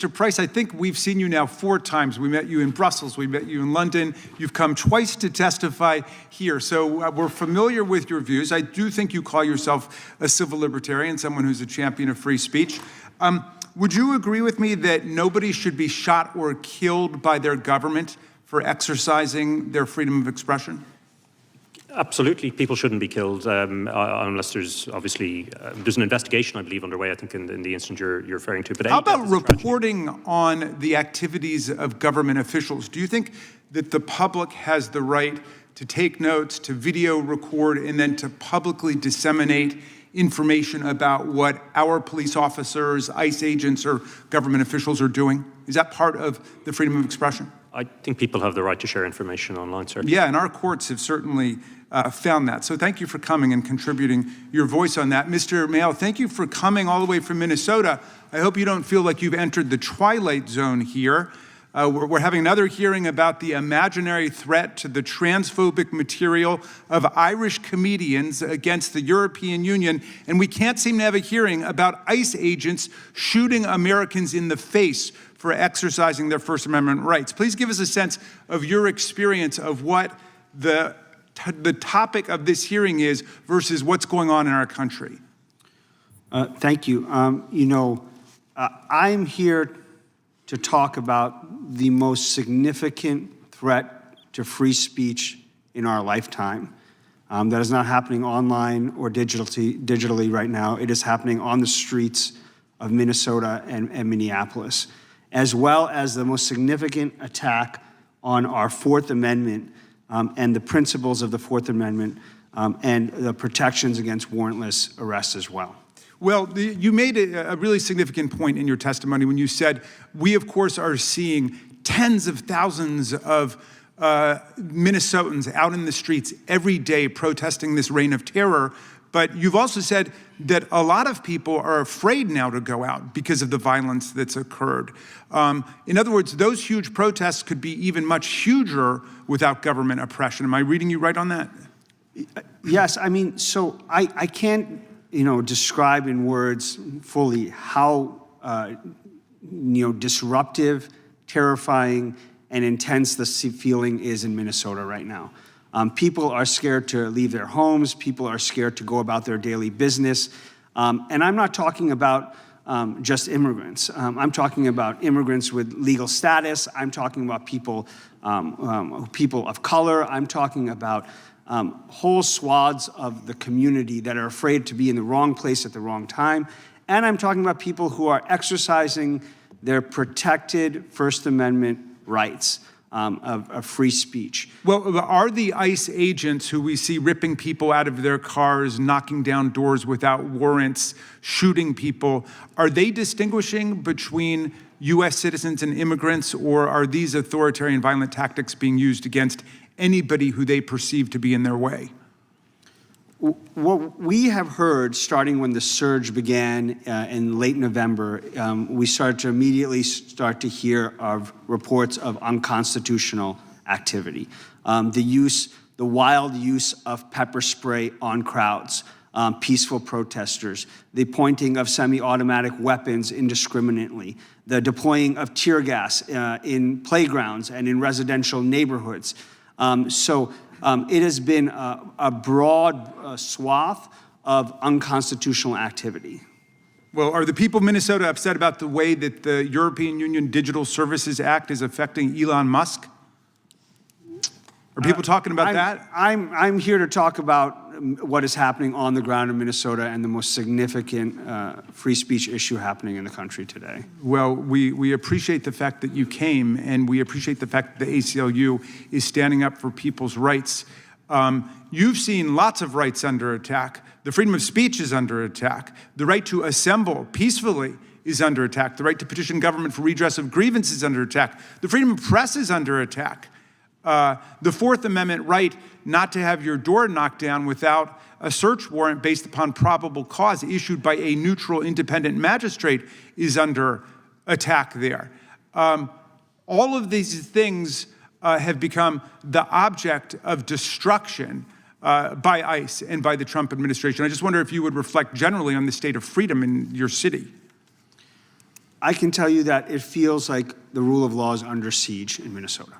Mr. Price, I think we've seen you now 4 times. We met you in Brussels, we met you in London. You've come twice to testify here. So we're familiar with your views. I do think you call yourself a civil libertarian, someone who's a champion of free speech. Would you agree with me that nobody should be shot or killed by their government for exercising their freedom of expression? Absolutely, people shouldn't be killed unless there's obviously there's an investigation, I believe, underway. I think in the instance you're referring to. But how about reporting on the activities of government officials? Do you think that the public has the right to take notes, to video record, and then to publicly disseminate information about what our police officers, ICE agents, or government officials are doing? Is that part of the freedom of expression? I think people have the right to share information online, certainly. Yeah, and our courts have certainly found that. So thank you for coming and contributing your voice on that. Mr. Mayo, thank you for coming all the way from Minnesota. I hope you don't feel like you've entered the twilight zone here. We're having another hearing about the imaginary threat to the transphobic material of Irish comedians against the European Union, and we can't seem to have a hearing about ICE agents shooting Americans in the face for exercising their First Amendment rights. Please give us a sense of your experience of what the topic of this hearing is versus what's going on in our country. Thank you. I'm here to talk about the most significant threat to free speech in our lifetime. That is not happening online or digitally right now. It is happening on the streets of Minnesota and Minneapolis, as well as the most significant attack on our Fourth Amendment and the principles of the Fourth Amendment and the protections against warrantless arrests as well. Well, you made a really significant point in your testimony when you said, we, of course, are seeing tens of thousands of Minnesotans out in the streets every day protesting this reign of terror. But you've also said that a lot of people are afraid now to go out because of the violence that's occurred. In other words, those huge protests could be even much huger without government oppression. Am I reading you right on that? Yes, I mean, so I can't, describe in words fully how, disruptive, terrifying, and intense the feeling is in Minnesota right now. People are scared to leave their homes. People are scared to go about their daily business. And I'm not talking about just immigrants. I'm talking about immigrants with legal status. I'm talking about people of color. I'm talking about whole swaths of the community that are afraid to be in the wrong place at the wrong time. And I'm talking about people who are exercising their protected First Amendment rights of free speech. Well, are the ICE agents who we see ripping people out of their cars, knocking down doors without warrants, shooting people, are they distinguishing between U.S. citizens and immigrants, or are these authoritarian violent tactics being used against anybody who they perceive to be in their way? What we have heard, starting when the surge began in late November, we started to immediately hear of reports of unconstitutional activity. The wild use of pepper spray on crowds, peaceful protesters, the pointing of semi-automatic weapons indiscriminately, the deploying of tear gas in playgrounds and in residential neighborhoods. It has been a broad swath of unconstitutional activity. Well, are the people of Minnesota upset about the way that the European Union Digital Services Act is affecting Elon Musk? Are people talking about that? I'm here to talk about what is happening on the ground in Minnesota and the most significant free speech issue happening in the country today. Well, we appreciate the fact that you came, and we appreciate the fact that the ACLU is standing up for people's rights. You've seen lots of rights under attack. The freedom of speech is under attack. The right to assemble peacefully is under attack. The right to petition government for redress of grievances is under attack. The freedom of press is under attack. The Fourth Amendment right not to have your door knocked down without a search warrant based upon probable cause issued by a neutral, independent magistrate is under attack there. All of these things have become the object of destruction by ICE and by the Trump administration. I just wonder if you would reflect generally on the state of freedom in your city. I can tell you that it feels like the rule of law is under siege in Minnesota.